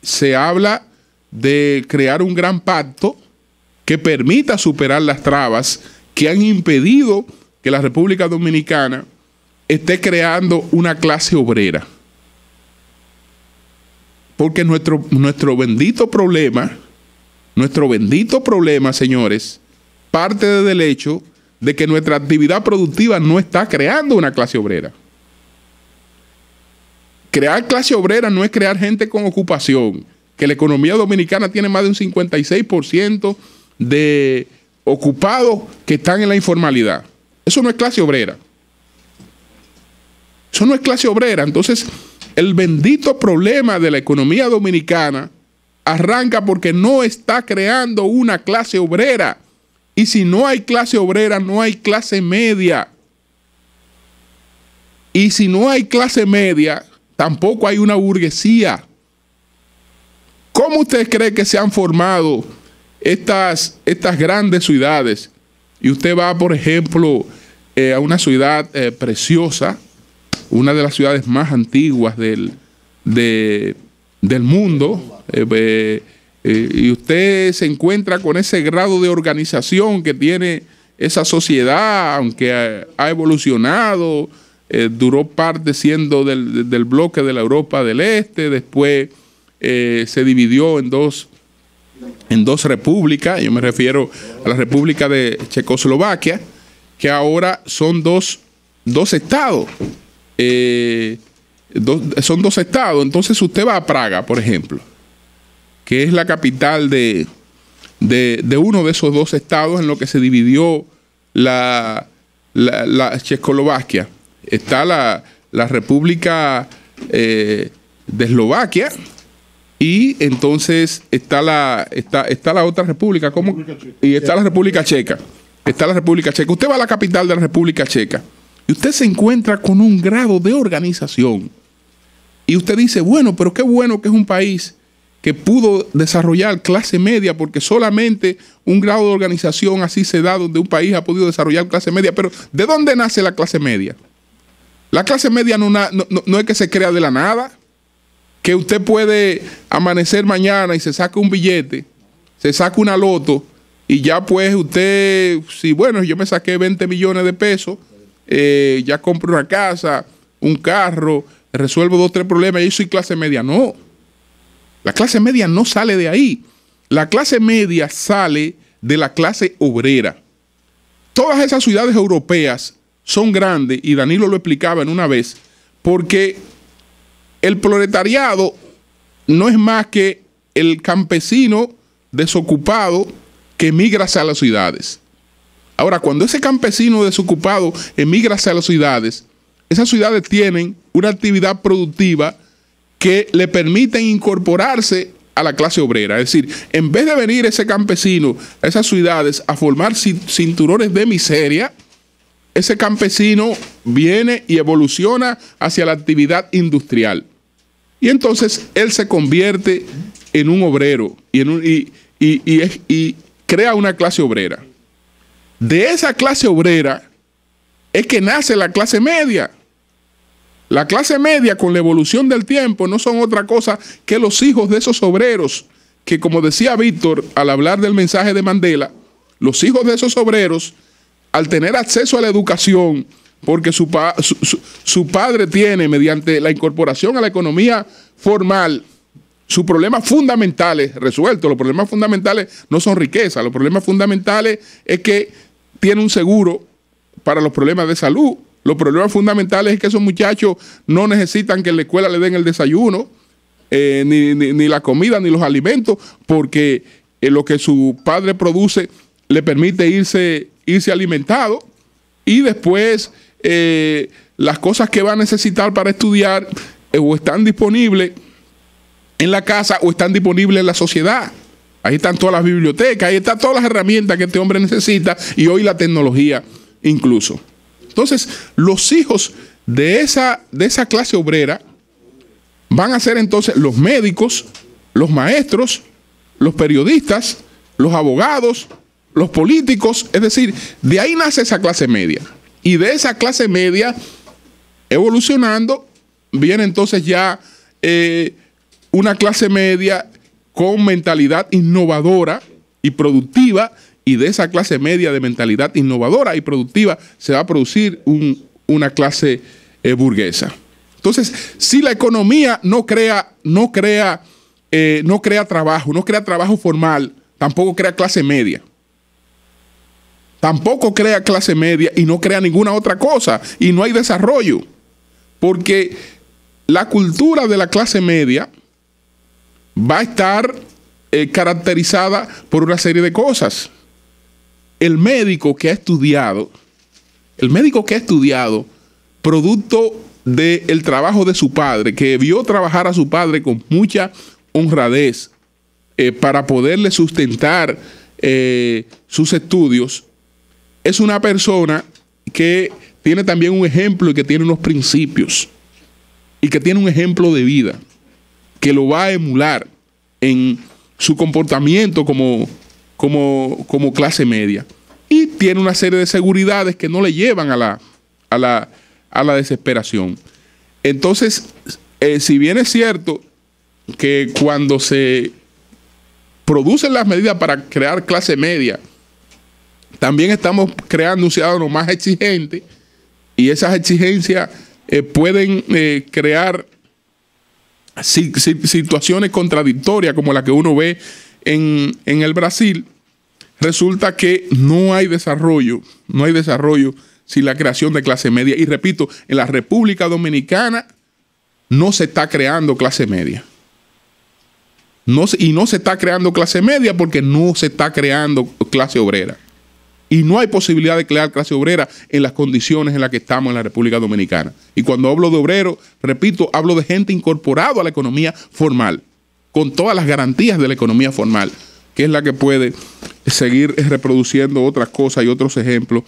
se habla de crear un gran pacto que permita superar las trabas que han impedido que la República Dominicana esté creando una clase obrera. Porque nuestro bendito problema, señores, parte del hecho de que nuestra actividad productiva no está creando una clase obrera. Crear clase obrera no es crear gente con ocupación, que la economía dominicana tiene más de un 56% de ocupados que están en la informalidad. Eso no es clase obrera. Eso no es clase obrera. Entonces, el bendito problema de la economía dominicana arranca porque no está creando una clase obrera. Y si no hay clase obrera, no hay clase media. Y si no hay clase media, tampoco hay una burguesía. ¿Cómo ustedes creen que se han formado estas grandes ciudades? Y usted va, por ejemplo, a una ciudad preciosa, una de las ciudades más antiguas del mundo, y usted se encuentra con ese grado de organización que tiene esa sociedad, aunque ha evolucionado, duró parte siendo del bloque de la Europa del Este, después se dividió en dos repúblicas. Yo me refiero a la República de Checoslovaquia, que ahora son dos estados. Son dos estados. Entonces usted va a Praga, por ejemplo, que es la capital de uno de esos dos estados en lo que se dividió la Checoslovaquia. Está la República de Eslovaquia, y entonces está la otra república, ¿cómo? Y está la República Checa. Está la República Checa. Usted va a la capital de la República Checa y usted se encuentra con un grado de organización. Y usted dice, bueno, pero qué bueno que es un país que pudo desarrollar clase media, porque solamente un grado de organización así se da donde un país ha podido desarrollar clase media. Pero ¿de dónde nace la clase media? La clase media no es que se crea de la nada, que usted puede amanecer mañana y se saca un billete, se saca una loto, y ya pues usted, si bueno, yo me saqué 20 millones de pesos, ya compro una casa, un carro, resuelvo 2 o 3 problemas y soy clase media. No, la clase media no sale de ahí. La clase media sale de la clase obrera. Todas esas ciudades europeas son grandes, y Danilo lo explicaba en una vez, porque el proletariado no es más que el campesino desocupado que emigra hacia las ciudades. Ahora, cuando ese campesino desocupado emigra hacia las ciudades, esas ciudades tienen una actividad productiva que le permiten incorporarse a la clase obrera. Es decir, en vez de venir ese campesino a esas ciudades a formar cinturones de miseria, ese campesino viene y evoluciona hacia la actividad industrial. Y entonces él se convierte en un obrero y crea una clase obrera. De esa clase obrera es que nace la clase media. La clase media, con la evolución del tiempo, no son otra cosa que los hijos de esos obreros que, como decía Víctor al hablar del mensaje de Mandela, los hijos de esos obreros, al tener acceso a la educación, porque su padre tiene, mediante la incorporación a la economía formal, sus problemas fundamentales resueltos. Los problemas fundamentales no son riqueza, los problemas fundamentales es que tiene un seguro para los problemas de salud. Los problemas fundamentales es que esos muchachos no necesitan que en la escuela le den el desayuno, ni la comida, ni los alimentos, porque lo que su padre produce le permite irse alimentado, y después las cosas que va a necesitar para estudiar o están disponibles en la casa o están disponibles en la sociedad. Ahí están todas las bibliotecas, ahí están todas las herramientas que este hombre necesita, y hoy la tecnología incluso. Entonces, los hijos de esa clase obrera van a ser entonces los médicos, los maestros, los periodistas, los abogados, los políticos. Es decir, de ahí nace esa clase media. Y de esa clase media, evolucionando, viene entonces ya una clase media con mentalidad innovadora y productiva, y de esa clase media de mentalidad innovadora y productiva se va a producir una clase burguesa. Entonces, si la economía no crea trabajo formal, tampoco crea clase media. Tampoco crea clase media y no crea ninguna otra cosa, y no hay desarrollo. Porque la cultura de la clase media va a estar caracterizada por una serie de cosas. El médico que ha estudiado, producto del trabajo de su padre, que vio trabajar a su padre con mucha honradez para poderle sustentar sus estudios, es una persona que tiene también un ejemplo y que tiene unos principios y que tiene un ejemplo de vida que lo va a emular en su comportamiento como clase media, y tiene una serie de seguridades que no le llevan a la desesperación. Entonces, si bien es cierto que cuando se producen las medidas para crear clase media, también estamos creando un ciudadano más exigente, y esas exigencias pueden crear situaciones contradictorias como la que uno ve en el Brasil. Resulta que no hay desarrollo sin la creación de clase media. Y repito, en la República Dominicana no se está creando clase media. No se está creando clase media porque no se está creando clase obrera. Y no hay posibilidad de crear clase obrera en las condiciones en las que estamos en la República Dominicana. Y cuando hablo de obrero, repito, hablo de gente incorporada a la economía formal, con todas las garantías de la economía formal, que es la que puede seguir reproduciendo otras cosas y otros ejemplos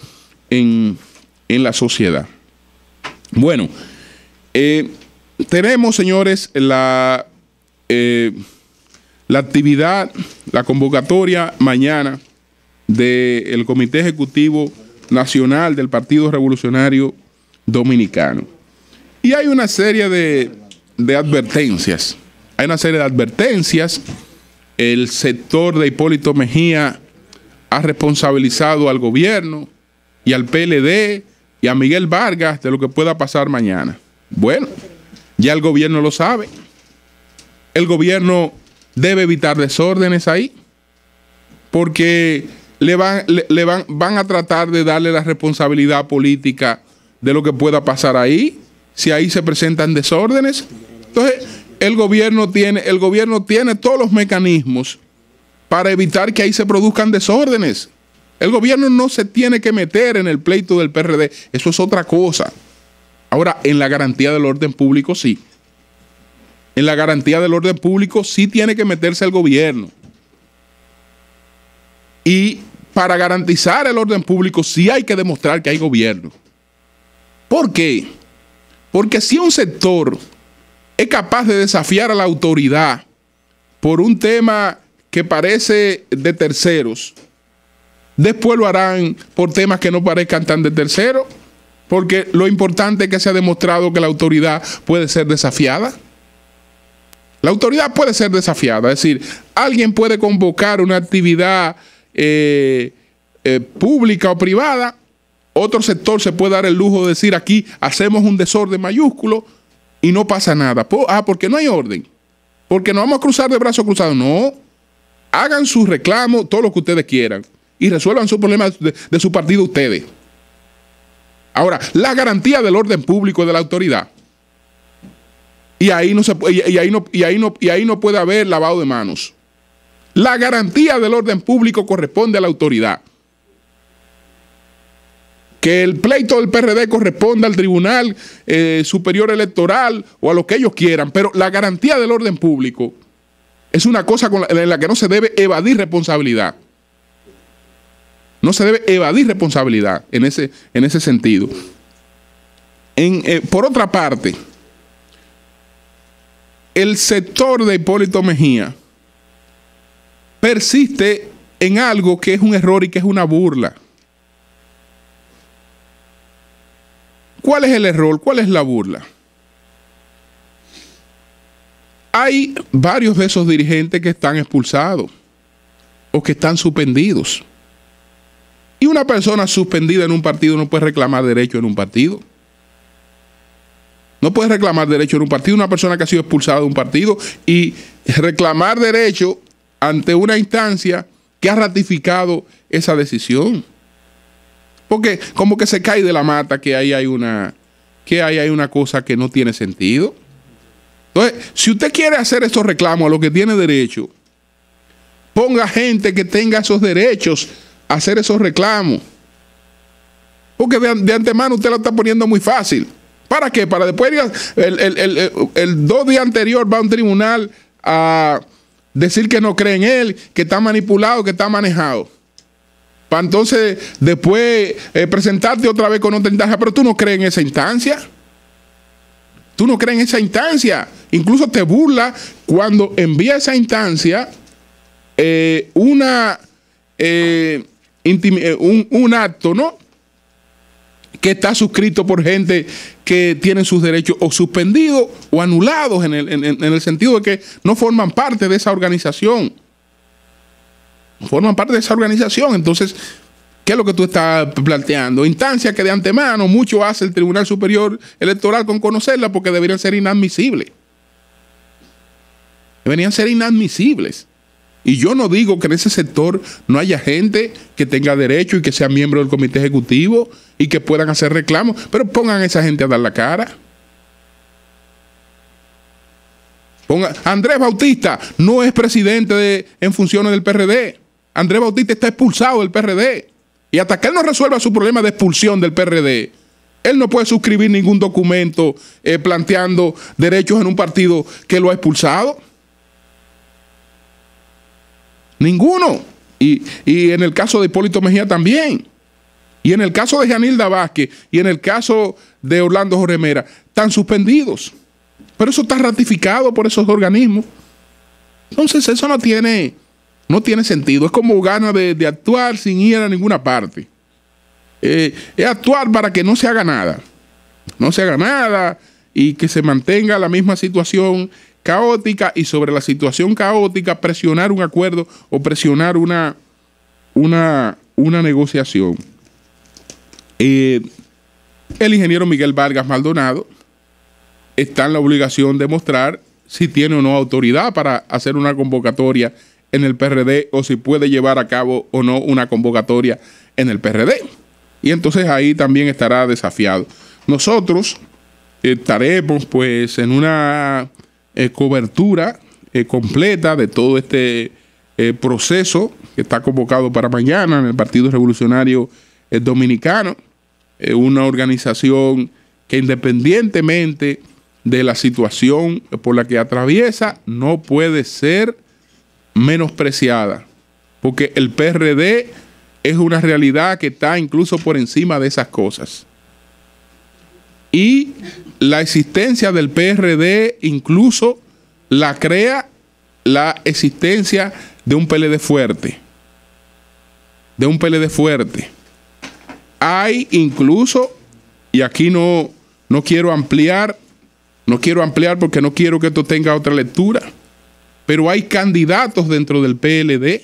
en la sociedad. Bueno, tenemos, señores, la actividad, la convocatoria mañana del Comité Ejecutivo Nacional del Partido Revolucionario Dominicano. Y hay una serie de advertencias. El sector de Hipólito Mejía ha responsabilizado al gobierno y al PLD y a Miguel Vargas de lo que pueda pasar mañana. Bueno, ya el gobierno lo sabe. El gobierno debe evitar desórdenes ahí, porque van a tratar de darle la responsabilidad política de lo que pueda pasar ahí, si ahí se presentan desórdenes. Entonces, el gobierno tiene todos los mecanismos para evitar que ahí se produzcan desórdenes. El gobierno no se tiene que meter en el pleito del PRD, eso es otra cosa. Ahora, en la garantía del orden público sí. En la garantía del orden público sí tiene que meterse el gobierno. Y para garantizar el orden público sí hay que demostrar que hay gobierno. ¿Por qué? Porque si un sector es capaz de desafiar a la autoridad por un tema que parece de terceros, después lo harán por temas que no parezcan tan de terceros, porque lo importante es que se ha demostrado que la autoridad puede ser desafiada. La autoridad puede ser desafiada, es decir, alguien puede convocar una actividad pública o privada, otro sector se puede dar el lujo de decir aquí hacemos un desorden mayúsculo y no pasa nada. Porque no hay orden, porque nos vamos a cruzar de brazos cruzados. No, hagan sus reclamos, todo lo que ustedes quieran, y resuelvan sus problemas de su partido ustedes. Ahora, la garantía del orden público es de la autoridad. Y ahí no puede haber lavado de manos. La garantía del orden público corresponde a la autoridad. Que el pleito del PRD corresponda al Tribunal Superior Electoral o a lo que ellos quieran, pero la garantía del orden público es una cosa en la que no se debe evadir responsabilidad. No se debe evadir responsabilidad en ese sentido. Por otra parte, el sector de Hipólito Mejía persiste en algo que es un error y que es una burla. ¿Cuál es el error? ¿Cuál es la burla? Hay varios de esos dirigentes que están expulsados o que están suspendidos. Y una persona suspendida en un partido no puede reclamar derecho en un partido. No puede reclamar derecho en un partido una persona que ha sido expulsada de un partido y reclamar derecho ante una instancia que ha ratificado esa decisión. Porque como que se cae de la mata que ahí hay una cosa que no tiene sentido. Entonces, si usted quiere hacer esos reclamos a lo que tiene derecho, ponga gente que tenga esos derechos a hacer esos reclamos. Porque de antemano usted lo está poniendo muy fácil. ¿Para qué? Para después el 2 días anterior va a un tribunal a decir que no cree en él, que está manipulado, que está manejado. Para entonces después presentarte otra vez con otra instancia. Pero tú no crees en esa instancia. Tú no crees en esa instancia. Incluso te burla cuando envía esa instancia un acto, ¿no?, que está suscrito por gente que tienen sus derechos o suspendidos o anulados en el sentido de que no forman parte de esa organización. No forman parte de esa organización. Entonces, ¿qué es lo que tú estás planteando? Instancias que de antemano mucho hace el Tribunal Superior Electoral con conocerla porque deberían ser inadmisibles. Deberían ser inadmisibles. Y yo no digo que en ese sector no haya gente que tenga derecho y que sea miembro del comité ejecutivo y que puedan hacer reclamos, pero pongan a esa gente a dar la cara. Andrés Bautista no es presidente en funciones del PRD. Andrés Bautista está expulsado del PRD. Y hasta que él no resuelva su problema de expulsión del PRD, él no puede suscribir ningún documento planteando derechos en un partido que lo ha expulsado. Ninguno. Y en el caso de Hipólito Mejía también. Y en el caso de Yanilda Vázquez y en el caso de Orlando Jorge Mera, están suspendidos. Pero eso está ratificado por esos organismos. Entonces eso no tiene sentido. Es como ganas de actuar sin ir a ninguna parte. Es actuar para que no se haga nada. No se haga nada y que se mantenga la misma situación caótica, y sobre la situación caótica presionar un acuerdo o presionar una negociación. El ingeniero Miguel Vargas Maldonado está en la obligación de mostrar si tiene o no autoridad para hacer una convocatoria en el PRD o si puede llevar a cabo o no una convocatoria en el PRD. Y entonces ahí también estará desafiado. Nosotros estaremos pues en una cobertura completa de todo este proceso que está convocado para mañana en el Partido Revolucionario Dominicano, una organización que independientemente de la situación por la que atraviesa no puede ser menospreciada, porque el PRD es una realidad que está incluso por encima de esas cosas. Y la existencia del PRD incluso la crea la existencia de un PLD fuerte. De un PLD fuerte. Hay incluso, y aquí no quiero ampliar porque no quiero que esto tenga otra lectura, pero hay candidatos dentro del PLD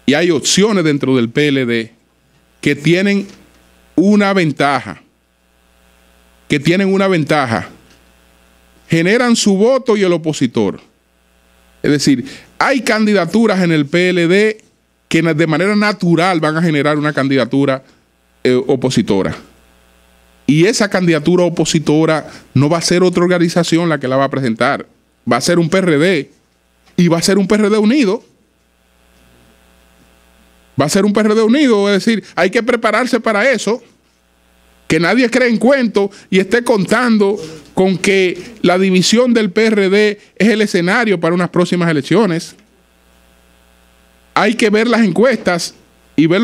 y hay opciones dentro del PLD que tienen una ventaja. Generan su voto y el opositor. Es decir, hay candidaturas en el PLD que de manera natural van a generar una candidatura opositora. Y esa candidatura opositora no va a ser otra organización la que la va a presentar. Va a ser un PRD. Y va a ser un PRD unido. Va a ser un PRD unido. Es decir, hay que prepararse para eso. Que nadie cree en cuento y esté contando con que la división del PRD es el escenario para unas próximas elecciones. Hay que ver las encuestas y ver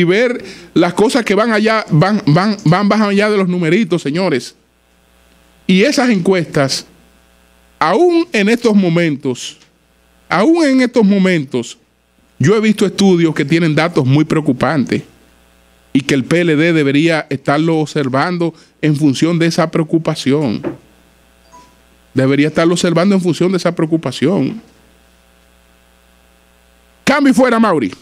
ver las cosas que van allá, van más allá de los numeritos, señores. Y esas encuestas, aún en estos momentos, yo he visto estudios que tienen datos muy preocupantes. Y que el PLD debería estarlo observando en función de esa preocupación. Debería estarlo observando en función de esa preocupación. Cambio y fuera, Mauri.